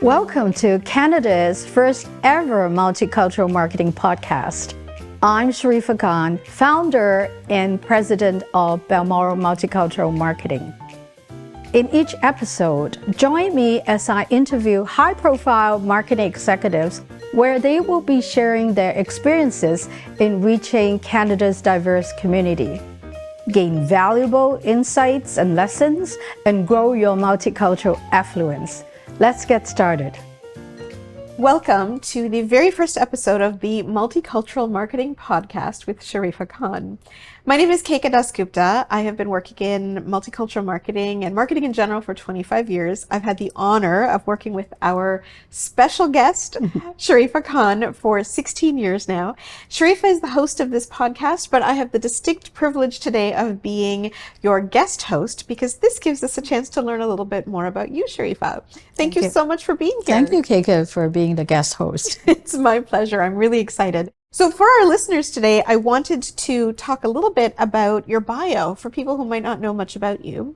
Welcome to Canada's first ever multicultural marketing podcast. I'm Sharifa Khan, founder and president of Balmoral Multicultural Marketing. In each episode, join me as I interview high-profile marketing executives where they will be sharing their experiences in reaching Canada's diverse community. Gain valuable insights and lessons and grow your multicultural affluence. Let's get started. Welcome to the very first episode of the Multicultural Marketing Podcast with Sharifa Khan. My name is Keka DasGupta. I have been working in multicultural marketing and marketing in general for 25 years. I've had the honor of working with our special guest, Sharifa Khan, for 16 years now. Sharifa is the host of this podcast, but I have the distinct privilege today of being your guest host because this gives us a chance to learn a little bit more about you, Sharifa. Thank you so much for being here. Thank you, Keka, for being the guest host. It's my pleasure. I'm really excited. So for our listeners today, I wanted to talk a little bit about your bio for people who might not know much about you.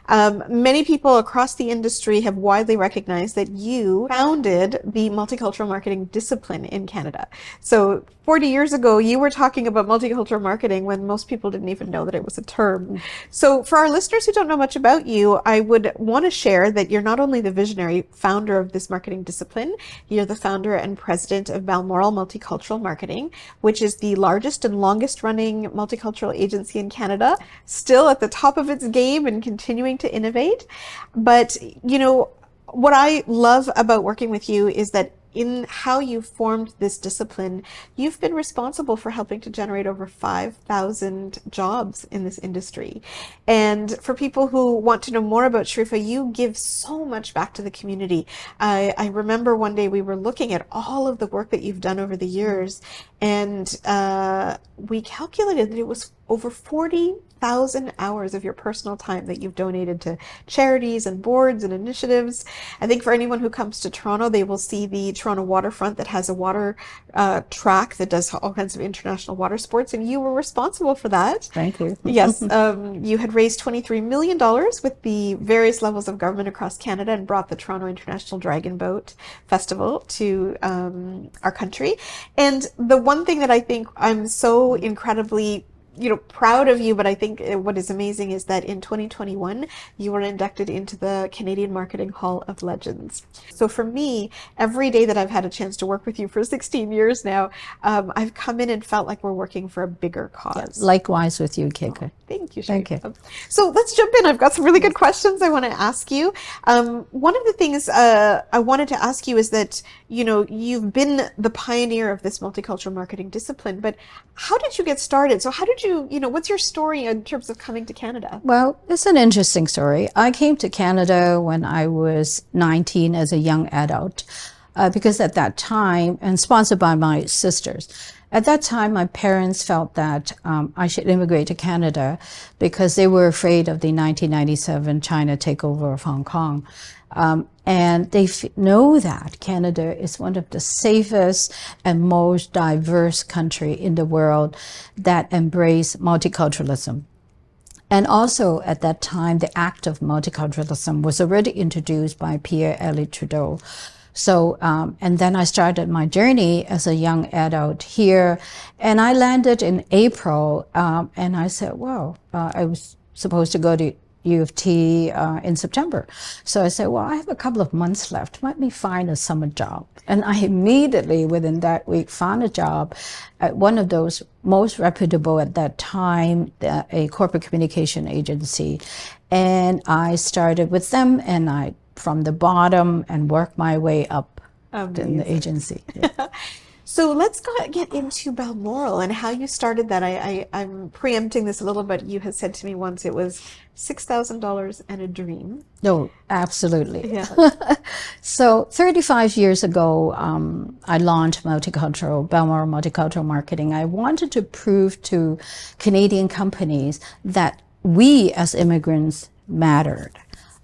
Many people across the industry have widely recognized that you founded the multicultural marketing discipline in Canada. So 40 years ago, you were talking about multicultural marketing when most people didn't even know that it was a term. So for our listeners who don't know much about you, I would want to share that you're not only the visionary founder of this marketing discipline, you're the founder and president of Balmoral Multicultural Marketing, which is the largest and longest running multicultural agency in Canada, still at the top of its game and continuing to innovate. But, you know, what I love about working with you is that in how you formed this discipline, you've been responsible for helping to generate over 5,000 jobs in this industry. And for people who want to know more about Sharifa, you give so much back to the community. I remember one day we were looking at all of the work that you've done over the years, and we calculated that it was over 40,000 hours of your personal time that you've donated to charities and boards and initiatives. I think for anyone who comes to Toronto, they will see the Toronto waterfront that has a water track that does all kinds of international water sports, and you were responsible for that. Thank you. Yes, you had raised $23 million with the various levels of government across Canada and brought the Toronto International Dragon Boat Festival to our country. And the one thing that I think I'm so incredibly proud of you, but I think what is amazing is that in 2021, you were inducted into the Canadian Marketing Hall of Legends. So for me, every day that I've had a chance to work with you for 16 years now, I've come in and felt like we're working for a bigger cause. Likewise with you, Keka. Thank you, Sharifa. Thank you. So let's jump in. I've got some really good questions I want to ask you. One of the things I wanted to ask you is that, you've been the pioneer of this multicultural marketing discipline, but how did you get started? So how did you, what's your story in terms of coming to Canada? Well, it's an interesting story. I came to Canada when I was 19 as a young adult, because at that time, and sponsored by my sisters, at that time, my parents felt that I should immigrate to Canada because they were afraid of the 1997 China takeover of Hong Kong. And they know that Canada is one of the safest and most diverse country in the world that embrace multiculturalism. And also at that time, the act of multiculturalism was already introduced by Pierre-Éliott Trudeau. So, and then I started my journey as a young adult here, and I landed in April, and I said, wow, I was supposed to go to U of T in September. So I said, well, I have a couple of months left. Let me find a summer job. And I immediately, within that week, found a job at one of those most reputable at that time, a corporate communication agency. And I started with them, and I from the bottom and work my way up in the agency. Yeah. So let's get into Balmoral and how you started that. I'm preempting this a little bit. You had said to me once it was $6,000 and a dream. No, absolutely. Yeah. So 35 years ago, I launched Balmoral Multicultural Marketing. I wanted to prove to Canadian companies that we as immigrants mattered.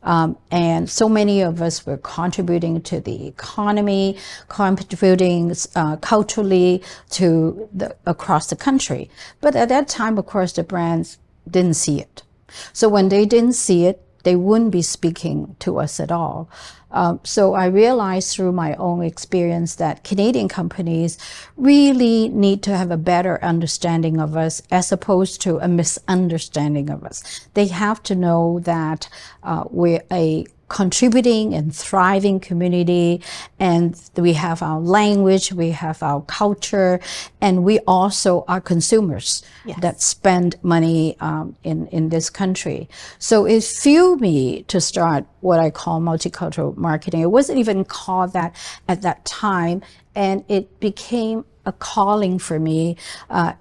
And so many of us were contributing to the economy, contributing culturally to across the country. But at that time, of course, the brands didn't see it. So when they didn't see it, they wouldn't be speaking to us at all. So I realized through my own experience that Canadian companies really need to have a better understanding of us as opposed to a misunderstanding of us. They have to know that we're a contributing and thriving community, and we have our language, we have our culture, and we also are consumers that spend money in this country. So it fueled me to start what I call multicultural marketing. It wasn't even called that at that time, and it became a calling for me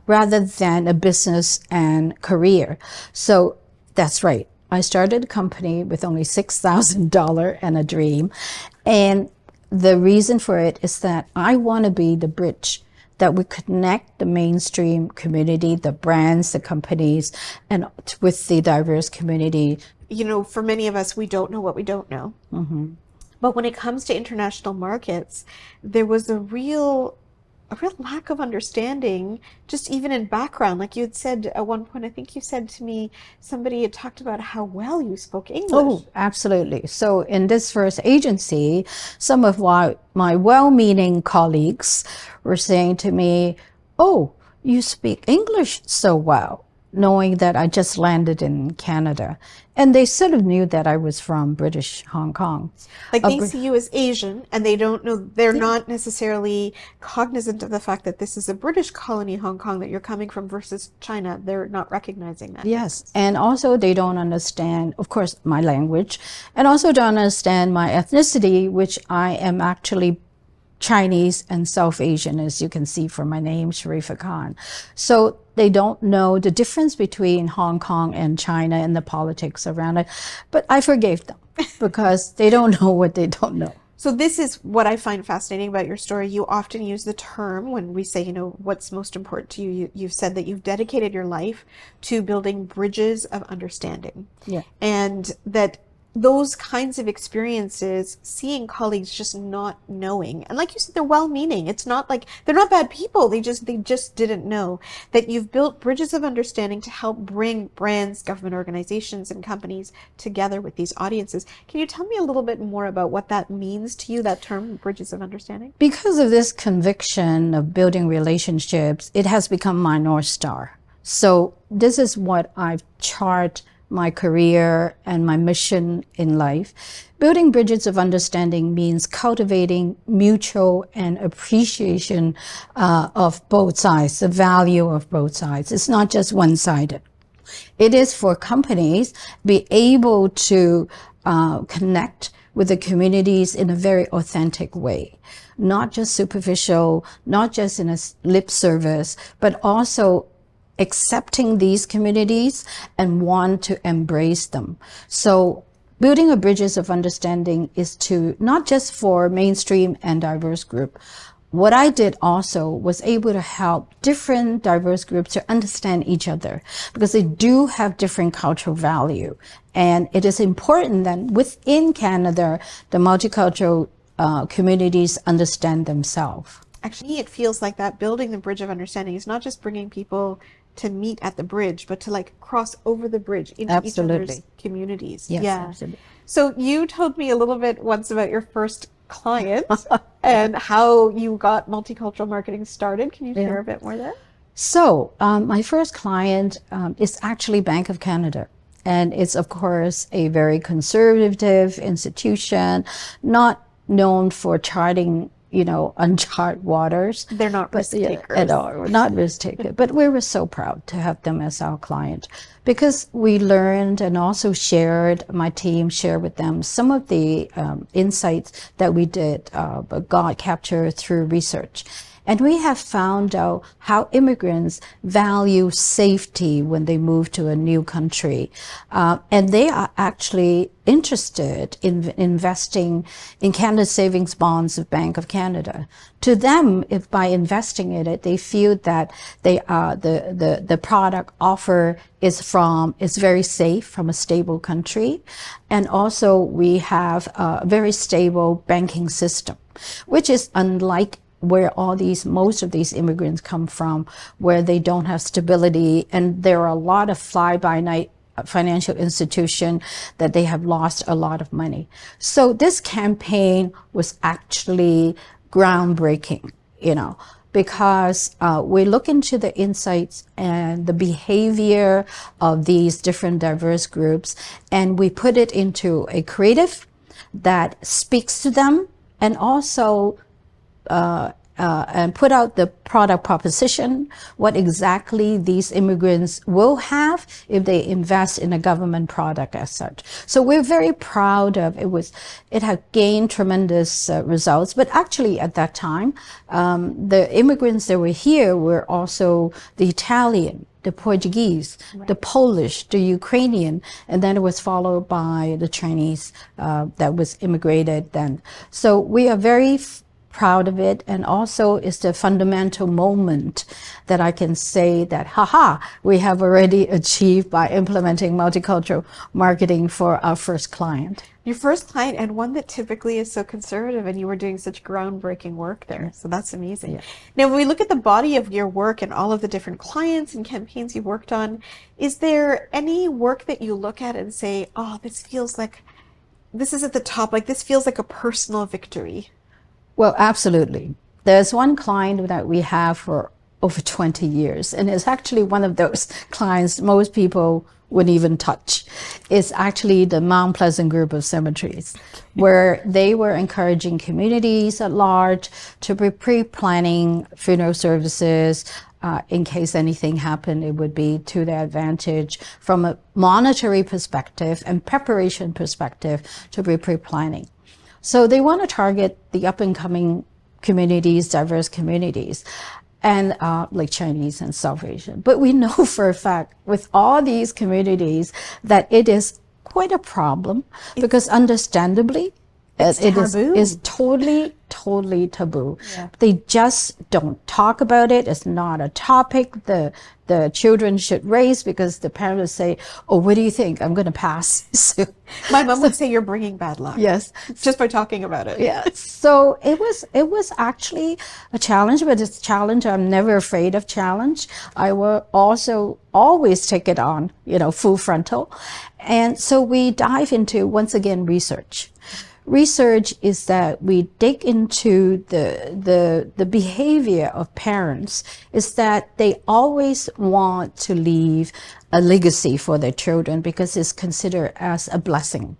rather than a business and career. So that's right. I started a company with only $6,000 and a dream. And the reason for it is that I want to be the bridge that would connect the mainstream community, the brands, the companies, and with the diverse community. You know, for many of us, we don't know what we don't know. Mm-hmm. But when it comes to international markets, there was a real lack of understanding, just even in background. Like you had said at one point, I think you said to me, somebody had talked about how well you spoke English. Oh, absolutely. So in this first agency, some of my well-meaning colleagues were saying to me, oh, you speak English so well, knowing that I just landed in Canada. And they sort of knew that I was from British Hong Kong. Like they see you as Asian, and they don't know, they're not necessarily cognizant of the fact that this is a British colony, Hong Kong, that you're coming from versus China. They're not recognizing that. Yes. And also they don't understand, of course, my language, and also don't understand my ethnicity, which I am actually Chinese and South Asian, as you can see from my name, Sharifa Khan. So they don't know the difference between Hong Kong and China and the politics around it. But I forgave them because they don't know what they don't know. So this is what I find fascinating about your story. You often use the term when we say, you know, what's most important to you. You've said that you've dedicated your life to building bridges of understanding. Yeah. And that those kinds of experiences, seeing colleagues just not knowing, and like you said, they're well-meaning. It's not like they're not bad people. They just didn't know that you've built bridges of understanding to help bring brands, government organizations, and companies together with these audiences. Can you tell me a little bit more about what that means to you, that term, bridges of understanding? Because of this conviction of building relationships, it has become my North Star. So this is what I've charted my career and my mission in life. Building bridges of understanding means cultivating mutual and appreciation of both sides, the value of both sides. It's not just one-sided. It is for companies be able to connect with the communities in a very authentic way, not just superficial, not just in a lip service, but also accepting these communities and want to embrace them. So building a bridges of understanding is to not just for mainstream and diverse group. What I did also was able to help different diverse groups to understand each other because they do have different cultural value. And it is important that within Canada, the multicultural communities understand themselves. Actually, it feels like that building the bridge of understanding is not just bringing people to meet at the bridge, but to like cross over the bridge into each other's communities. Yes, yeah. Absolutely. So you told me a little bit once about your first client and how you got multicultural marketing started. Can you share a bit more there? So my first client is actually Bank of Canada. And it's, of course, a very conservative institution, not known for charting uncharted waters. They're not risk takers. At all. Not risk takers. But we were so proud to have them as our client because we learned and also my team shared with them some of the insights that we did, got captured through research. And we have found out how immigrants value safety when they move to a new country. And they are actually interested in investing in Canada Savings Bonds of Bank of Canada. To them, if by investing in it, they feel that they are the product offer is very safe from a stable country. And also we have a very stable banking system, which is unlike where most of these immigrants come from, where they don't have stability, and there are a lot of fly-by-night financial institution that they have lost a lot of money. So this campaign was actually groundbreaking, because we look into the insights and the behavior of these different diverse groups, and we put it into a creative that speaks to them, and also and put out the product proposition, what exactly these immigrants will have if they invest in a government product as such. So we're very proud of it. It had gained tremendous results, but actually at that time, the immigrants that were here were also the Italian, the Portuguese, the Polish, the Ukrainian, and then it was followed by the Chinese that was immigrated then. So we are very proud of it, and also it's the fundamental moment that I can say that, we have already achieved by implementing multicultural marketing for our first client. Your first client, and one that typically is so conservative, and you were doing such groundbreaking work there. So that's amazing. Yeah. Now, when we look at the body of your work and all of the different clients and campaigns you've worked on, is there any work that you look at and say, oh, this feels like, this is at the top, like this feels like a personal victory? Well, absolutely. There's one client that we have for over 20 years, and it's actually one of those clients most people wouldn't even touch. It's actually the Mount Pleasant group of cemeteries, where they were encouraging communities at large to be pre-planning funeral services. In case anything happened, it would be to their advantage from a monetary perspective and preparation perspective to be pre-planning. So they want to target the up-and-coming communities, diverse communities, and like Chinese and South Asian. But we know for a fact with all these communities that it is quite a problem, because understandably, it is totally taboo. Yeah. They just don't talk about it. It's not a topic the children should raise, because the parents say, oh, what do you think? I'm going to pass soon. My mom would say you're bringing bad luck. Yes. Just by talking about it. Yeah. So it was actually a challenge, but it's a challenge. I'm never afraid of challenge. I will also always take it on, full frontal. And so we dive into, once again, research. Research is that we dig into the behavior of parents, is that they always want to leave a legacy for their children because it's considered as a blessing.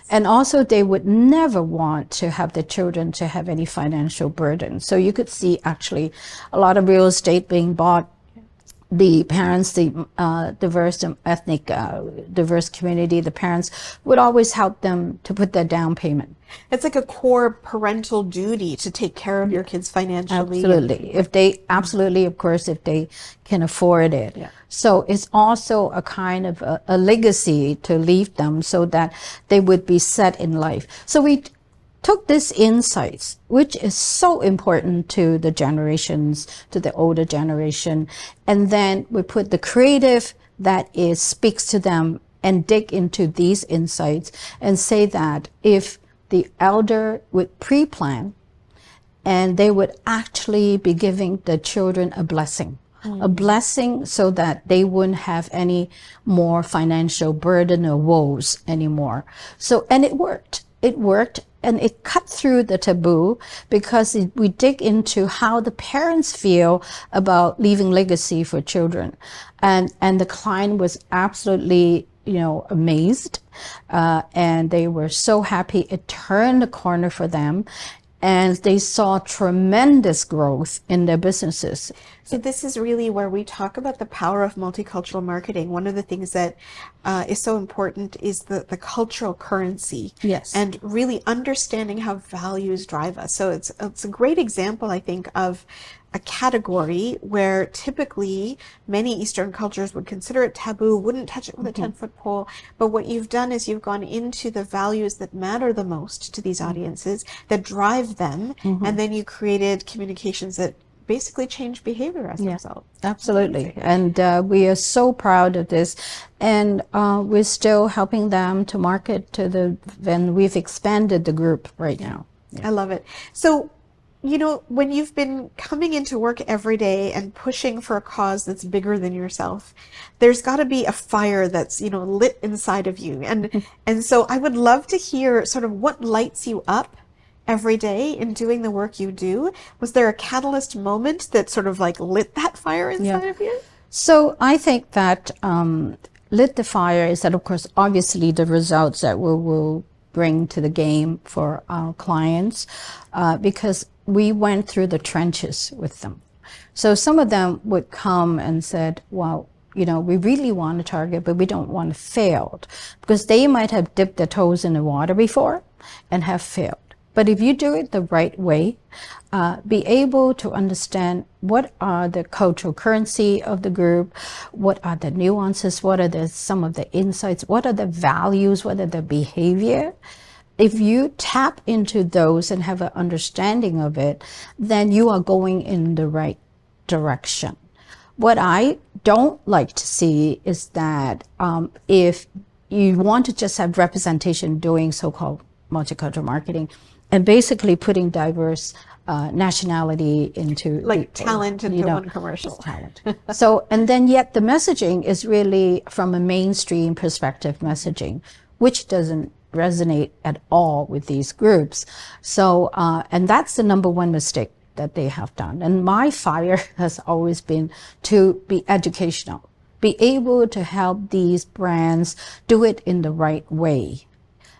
And also they would never want to have their children to have any financial burden. So you could see actually a lot of real estate being bought. The parents, the diverse ethnic, diverse community, the parents would always help them to put their down payment. It's like a core parental duty to take care of your kids financially. Absolutely. Of course, if they can afford it. Yeah. So it's also a kind of a legacy to leave them so that they would be set in life. So we took this insights, which is so important to the generations, to the older generation, and then we put the creative that speaks to them and dig into these insights and say that if the elder would pre-plan, and they would actually be giving the children a blessing. A blessing so that they wouldn't have any more financial burden or woes anymore. So, and it worked. It worked. And it cut through the taboo, because we dig into how the parents feel about leaving legacy for children. And the client was absolutely, amazed. And they were so happy. It turned the corner for them. And they saw tremendous growth in their businesses. So this is really where we talk about the power of multicultural marketing. One of the things that is so important is the cultural currency. Yes. And really understanding how values drive us. So it's a great example, I think, of a category where typically many Eastern cultures would consider it taboo, wouldn't touch it with a 10-foot pole. But what you've done is you've gone into the values that matter the most to these audiences, that drive them, and then you created communications that basically change behavior as a result. Absolutely. And we are so proud of this. And we're still helping them to market and we've expanded the group right now. I love it. So you know, when you've been coming into work every day and pushing for a cause that's bigger than yourself, there's got to be a fire that's, you know, lit inside of you. And so I would love to hear sort of what lights you up every day in doing the work you do. Was there a catalyst moment that sort of like lit that fire inside of you? So I think that lit the fire is that, of course, obviously the results that we will bring to the game for our clients, because we went through the trenches with them. So some of them would come and said, well, you know, we really want to target, but we don't want to fail, because they might have dipped their toes in the water before and have failed. But if you do it the right way, be able to understand what are the cultural currency of the group, what are the nuances, what are some of the insights, what are the values, what are the behavior. If you tap into those and have an understanding of it, then you are going in the right direction. What I don't like to see is that if you want to just have representation doing so-called multicultural marketing and basically putting diverse nationality into like talent into one commercial. Talent. So, and then yet the messaging is really from a mainstream perspective messaging, which doesn't resonate at all with these groups. So, and that's the number one mistake that they have done. And my fire has always been to be educational, be able to help these brands do it in the right way.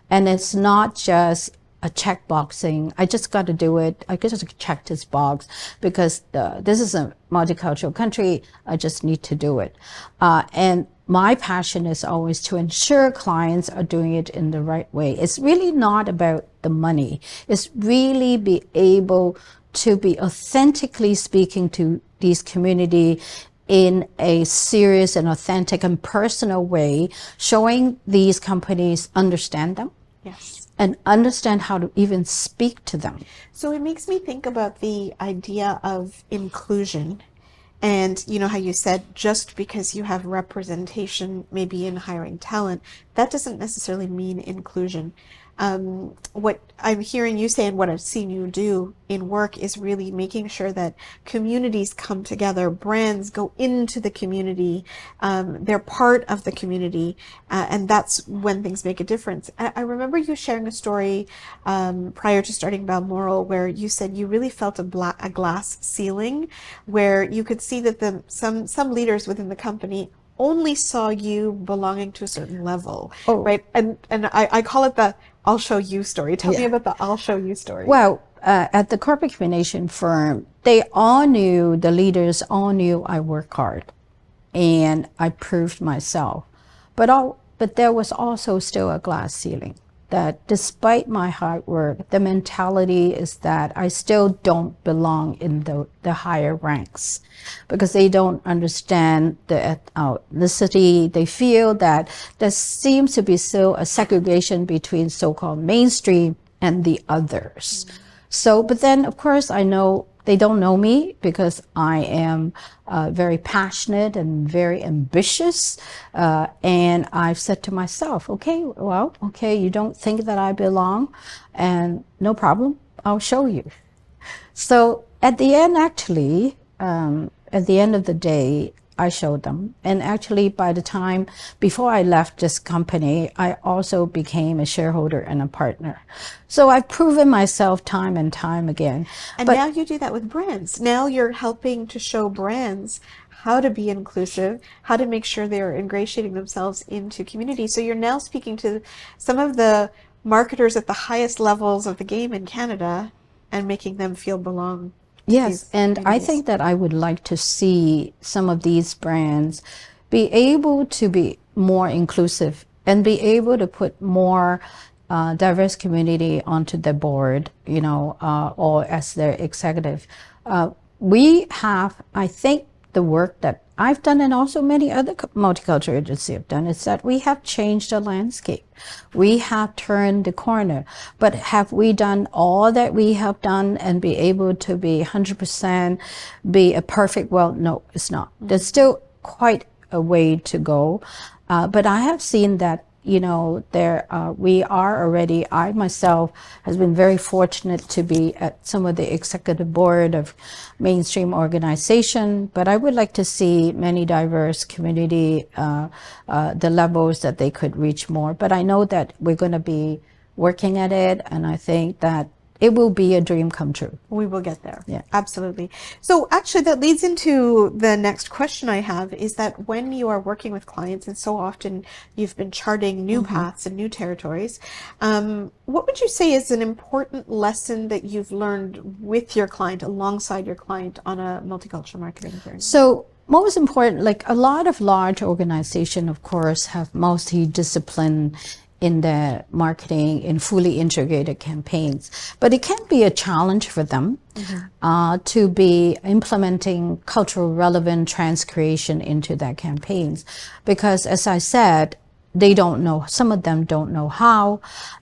And it's not just a checkboxing. I just got to do it. I just check this box because this is a multicultural country. I just need to do it. And my passion is always to ensure clients are doing it in the right way. It's really not about the money. It's really be able to be authentically speaking to these community in a serious and authentic and personal way, showing these companies understand them. Yes. And understand how to even speak to them. So it makes me think about the idea of inclusion. And you know how you said just because you have representation maybe in hiring talent, that doesn't necessarily mean inclusion. What I'm hearing you say and what I've seen you do in work is really making sure that communities come together, brands go into the community, they're part of the community, and that's when things make a difference. I remember you sharing a story prior to starting Balmoral where you said you really felt a glass ceiling where you could see that some leaders within the company only saw you belonging to a certain level, right? And I call it the I'll show you story. Tell me about the I'll show you story. Well, at the corporate communication firm, they all knew, the leaders all knew I work hard and I proved myself. But there was also still a glass ceiling that despite my hard work, the mentality is that I still don't belong in the higher ranks because they don't understand the ethnicity. They feel that there seems to be still a segregation between so-called mainstream and the others. So, but then of course I know they don't know me because I am very passionate and very ambitious. And I've said to myself, okay, you don't think that I belong, and no problem, I'll show you. So at the end, actually, at the end of the day, I showed them. And actually, by the time, before I left this company, I also became a shareholder and a partner. So I've proven myself time and time again. And now you do that with brands. Now you're helping to show brands how to be inclusive, how to make sure they're ingratiating themselves into community. So you're now speaking to some of the marketers at the highest levels of the game in Canada and making them feel belong. Yes, and I think that I would like to see some of these brands be able to be more inclusive and be able to put more diverse community onto the board, you know, or as their executive. We have, I think, the work that I've done and also many other multicultural agencies have done is that we have changed the landscape. We have turned the corner, but have we done all that we have done and be able to be 100% be a perfect? Well, no, it's not. There's still quite a way to go. But I have seen that, we are already, I myself has been very fortunate to be at some of the executive board of mainstream organization, but I would like to see many diverse community, the levels that they could reach more. But I know that we're going to be working at it, and I think that it will be a dream come true. We will get there. Yeah. Absolutely. So actually that leads into the next question I have, is that when you are working with clients, and so often you've been charting new paths and new territories, what would you say is an important lesson that you've learned with your client, alongside your client, on a multicultural marketing journey? So most important, like a lot of large organizations, of course, have multi-discipline in the marketing, in fully integrated campaigns. But it can be a challenge for them to be implementing cultural relevant transcreation into their campaigns. Because as I said, they don't know, some of them don't know how.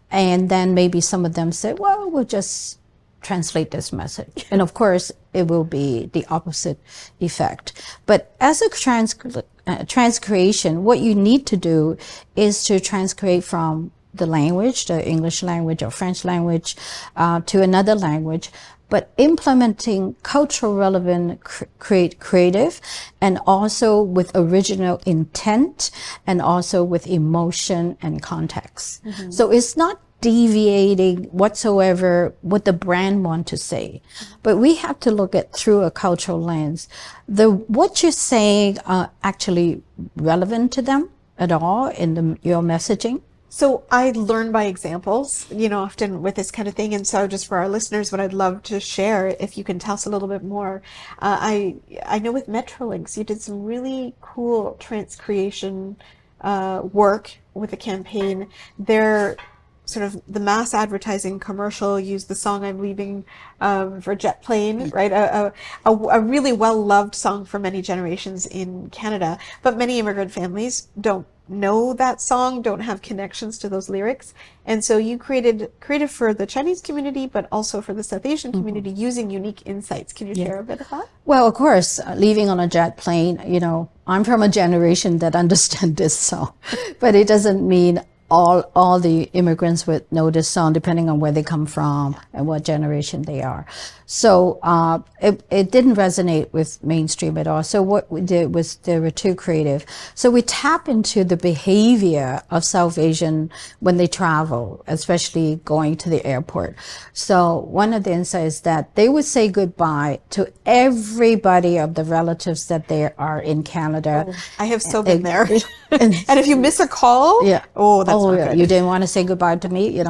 And then maybe some of them say, well, we'll just translate this message. And of course, it will be the opposite effect. But as a transcreation, what you need to do is to transcreate from the language, the English language or French language, to another language, but implementing cultural relevant creative, and also with original intent, and also with emotion and context. So it's not deviating whatsoever what the brand want to say, but we have to look at through a cultural lens. What you're saying are actually relevant to them at all in your messaging? So I learn by examples, often with this kind of thing. And so just for our listeners, what I'd love to share, if you can tell us a little bit more, I know with Metrolinx, you did some really cool transcreation work with a campaign. Their sort of the mass advertising commercial used the song "I'm Leaving for Jet Plane," right? A really well-loved song for many generations in Canada, but many immigrant families don't know that song, don't have connections to those lyrics. And so you created for the Chinese community, but also for the South Asian community, using unique insights. Can you share a bit of that? Well, of course, leaving on a jet plane, I'm from a generation that understand this song, but it doesn't mean all the immigrants would know this song, depending on where they come from and what generation they are. So it didn't resonate with mainstream at all. So what we did was there were two creative. So we tap into the behavior of South Asian when they travel, especially going to the airport. So one of the insights is that they would say goodbye to everybody of the relatives that they are in Canada. Oh, I have so been there. And if you miss a call, that's not good. You didn't want to say goodbye to me,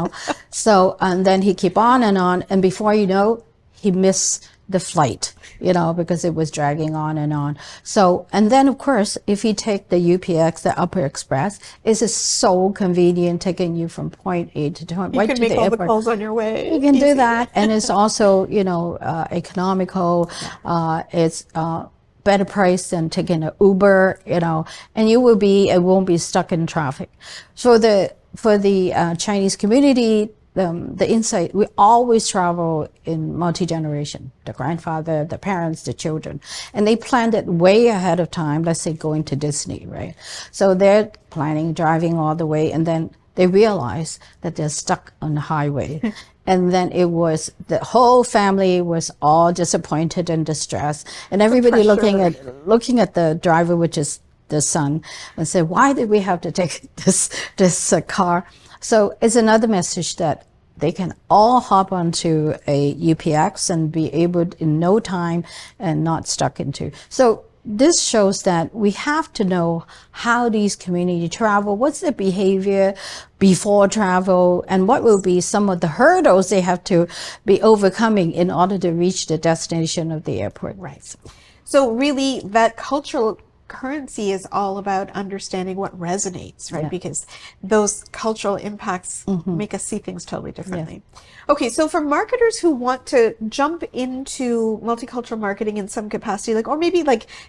So, and then he keep on, and before you know, he missed the flight, because it was dragging on and on. So, and then of course, if you take the UPX, the Upper Express, it is so convenient, taking you from point A to point right to the airport. You can make all the calls on your way. You can do that, and it's also, economical. It's better price than taking an Uber, and it won't be stuck in traffic. So for the Chinese community, the insight, we always travel in multi-generation, the grandfather, the parents, the children, and they planned it way ahead of time. Let's say going to Disney, right? So they're planning, driving all the way, and then they realize that they're stuck on the highway. And then it was, the whole family was all disappointed and distressed, and everybody looking at the driver, which is the son, and said, why did we have to take this car? So it's another message that they can all hop onto a UPX and be able in no time and not stuck into. So this shows that we have to know how these communities travel, what's their behavior before travel, and what will be some of the hurdles they have to be overcoming in order to reach the destination of the airport. Right. So really, that cultural currency is all about understanding what resonates, right? Because those cultural impacts make us see things totally differently. Okay, so for marketers who want to jump into multicultural marketing in some capacity, or maybe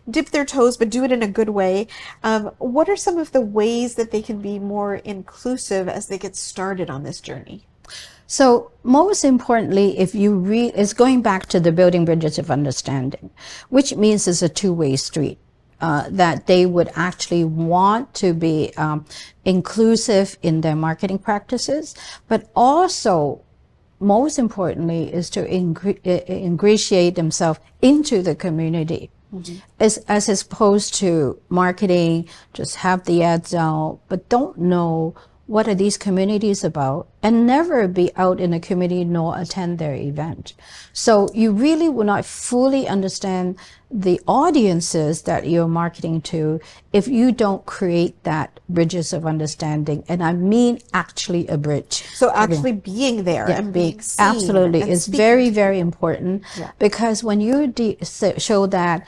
dip their toes but do it in a good way, what are some of the ways that they can be more inclusive as they get started on this journey? So most importantly, if you it's going back to the building bridges of understanding, which means it's a two-way street. that they would actually want to be inclusive in their marketing practices, but also most importantly is to ingratiate themselves into the community. As opposed to marketing, just have the ads out, but don't know what are these communities about, and never be out in a community nor attend their event. So you really will not fully understand the audiences that you're marketing to if you don't create that bridges of understanding. And I mean actually a bridge. So actually being there and being seen. Absolutely. And It's very, very important, because when you show that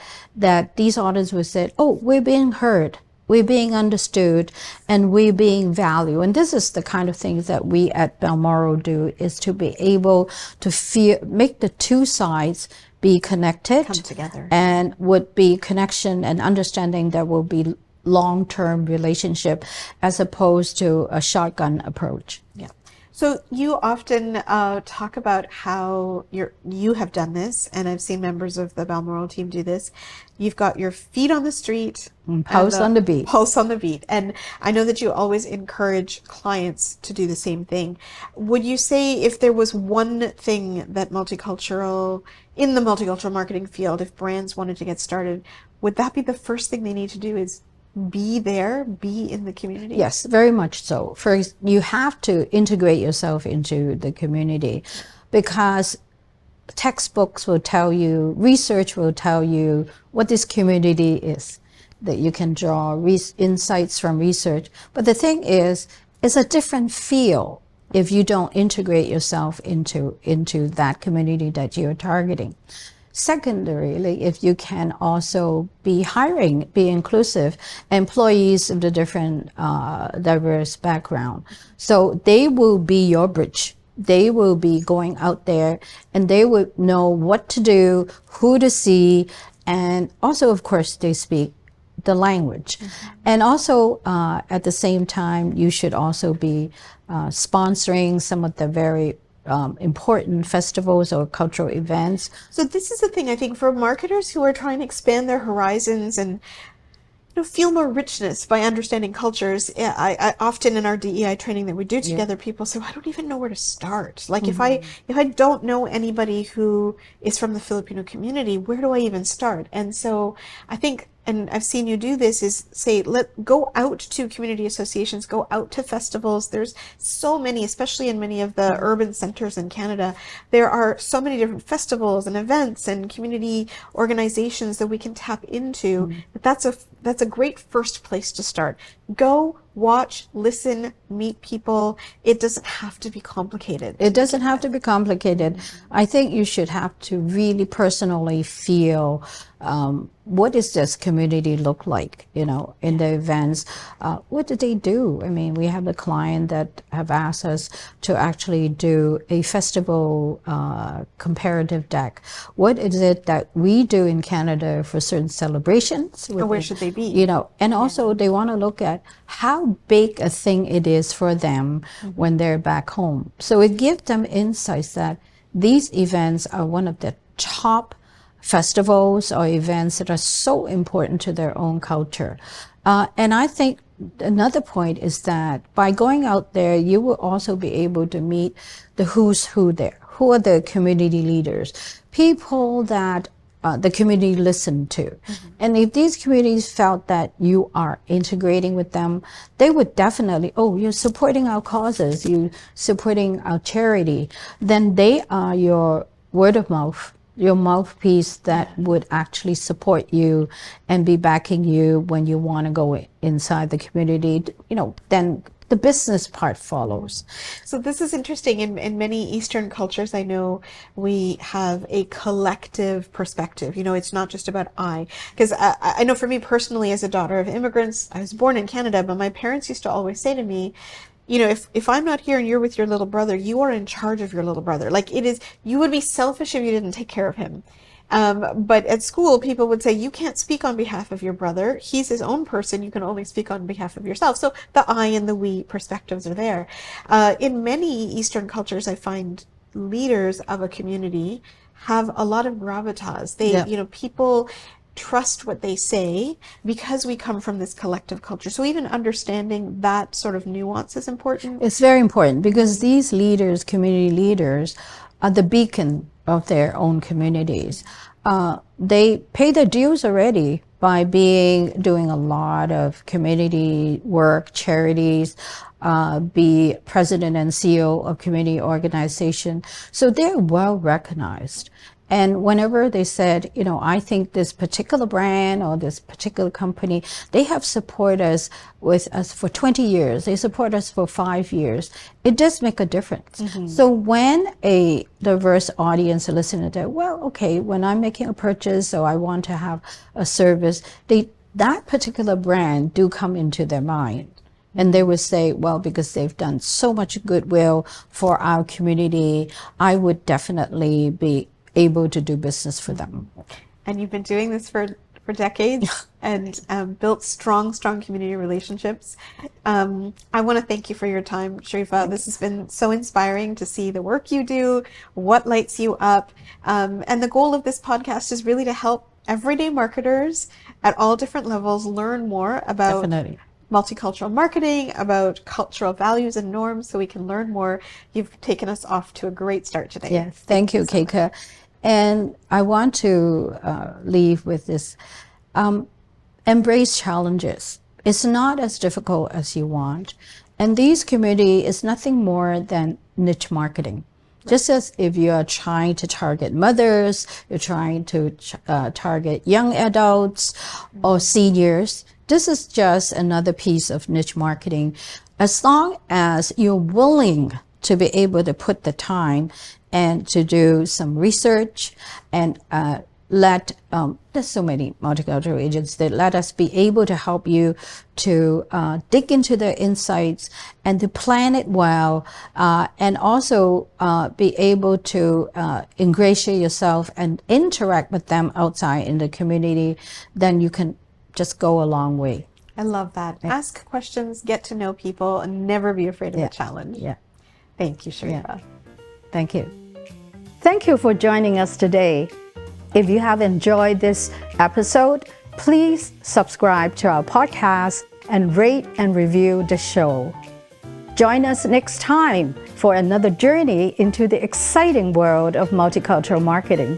these audiences will say, oh, we're being heard, we're being understood, and we're being valued. And this is the kind of things that we at Balmoral do, is to be able to make the two sides be connected, come together, and would be connection and understanding that will be long-term relationship, as opposed to a shotgun approach. Yeah. So you often talk about how you have done this, and I've seen members of the Balmoral team do this. You've got your feet on the street, pulse on the beat. Pulse on the beat. And I know that you always encourage clients to do the same thing. Would you say, if there was one thing that in the multicultural marketing field, if brands wanted to get started, would that be the first thing they need to do, is be there, be in the community? Yes, very much so. First, you have to integrate yourself into the community, because textbooks will tell you, research will tell you what this community is, that you can draw insights from research. But the thing is, it's a different feel if you don't integrate yourself into that community that you're targeting. Secondarily, if you can also be inclusive employees of the different diverse background. So they will be your bridge. They will be going out there, and they would know what to do, who to see, and also, of course, they speak the language. And also, at the same time, you should also be sponsoring some of the very important festivals or cultural events. So this is the thing, I think, for marketers who are trying to expand their horizons and feel more richness by understanding cultures. I often, in our DEI training that we do together, people say, well, I don't even know where to start. Like, if I don't know anybody who is from the Filipino community, where do I even start? And so I think, and I've seen you do this, is say, go out to community associations, go out to festivals. There's so many, especially in many of the urban centers in Canada, there are so many different festivals and events and community organizations that we can tap into. That's a great first place to start. Go, watch, listen, meet people. It doesn't have to be complicated. It doesn't have to be complicated. I think you should have to really personally feel, what does this community look like, in the events? What do they do? I mean, we have a client that have asked us to actually do a festival comparative deck. What is it that we do in Canada for certain celebrations? And where should they be? And also they want to look at how big a thing it is for them when they're back home. So it gives them insights that these events are one of the top festivals or events that are so important to their own culture. And I think another point is that by going out there, you will also be able to meet the who's who there. Who are the community leaders? People that the community listened to. And if these communities felt that you are integrating with them, they would definitely, you're supporting our causes, you're supporting our charity, then they are your word of mouth, your mouthpiece that would actually support you and be backing you when you want to go inside the community. Then the business part follows. So this is interesting. In many Eastern cultures, I know we have a collective perspective. It's not just about because I know for me personally, as a daughter of immigrants, I was born in Canada, but my parents used to always say to me, if I'm not here and you're with your little brother, you are in charge of your little brother. Like, you would be selfish if you didn't take care of him. But at school, people would say, you can't speak on behalf of your brother. He's his own person. You can only speak on behalf of yourself. So the I and the we perspectives are there. In many Eastern cultures, I find leaders of a community have a lot of gravitas. People trust what they say because we come from this collective culture. So even understanding that sort of nuance is important. It's very important because these leaders, community leaders, are the beacon of their own communities. They pay their dues already by doing a lot of community work, charities, be president and CEO of community organization. So they're well recognized. And whenever they said, you know, I think this particular brand or this particular company, they have supported us with us for 20 years. They support us for 5 years. It does make a difference. So when a diverse audience listening to, well, okay, when I'm making a purchase or I want to have a service, that particular brand do come into their mind. And they would say, well, because they've done so much goodwill for our community, I would definitely be able to do business for them. And you've been doing this for decades and built strong community relationships. I want to thank you for your time, Sharifa. This has been so inspiring to see the work you do, what lights you up. And the goal of this podcast is really to help everyday marketers at all different levels learn more about multicultural marketing, about cultural values and norms, so we can learn more. You've taken us off to a great start today. Yes, thank you, Keka. And I want to leave with this. Embrace challenges. It's not as difficult as you want. And these community is nothing more than niche marketing. Just as if you are trying to target mothers, you're trying to target young adults or seniors, this is just another piece of niche marketing. As long as you're willing to be able to put the time and to do some research and there's so many multicultural agents that let us be able to help you to dig into their insights and to plan it well, and also be able to ingratiate yourself and interact with them outside in the community, then you can just go a long way. I love that. Yeah. Ask questions, get to know people, and never be afraid of a challenge. Yeah. Thank you, Sharifa. Thank you. Thank you for joining us today. If you have enjoyed this episode, please subscribe to our podcast and rate and review the show. Join us next time for another journey into the exciting world of multicultural marketing.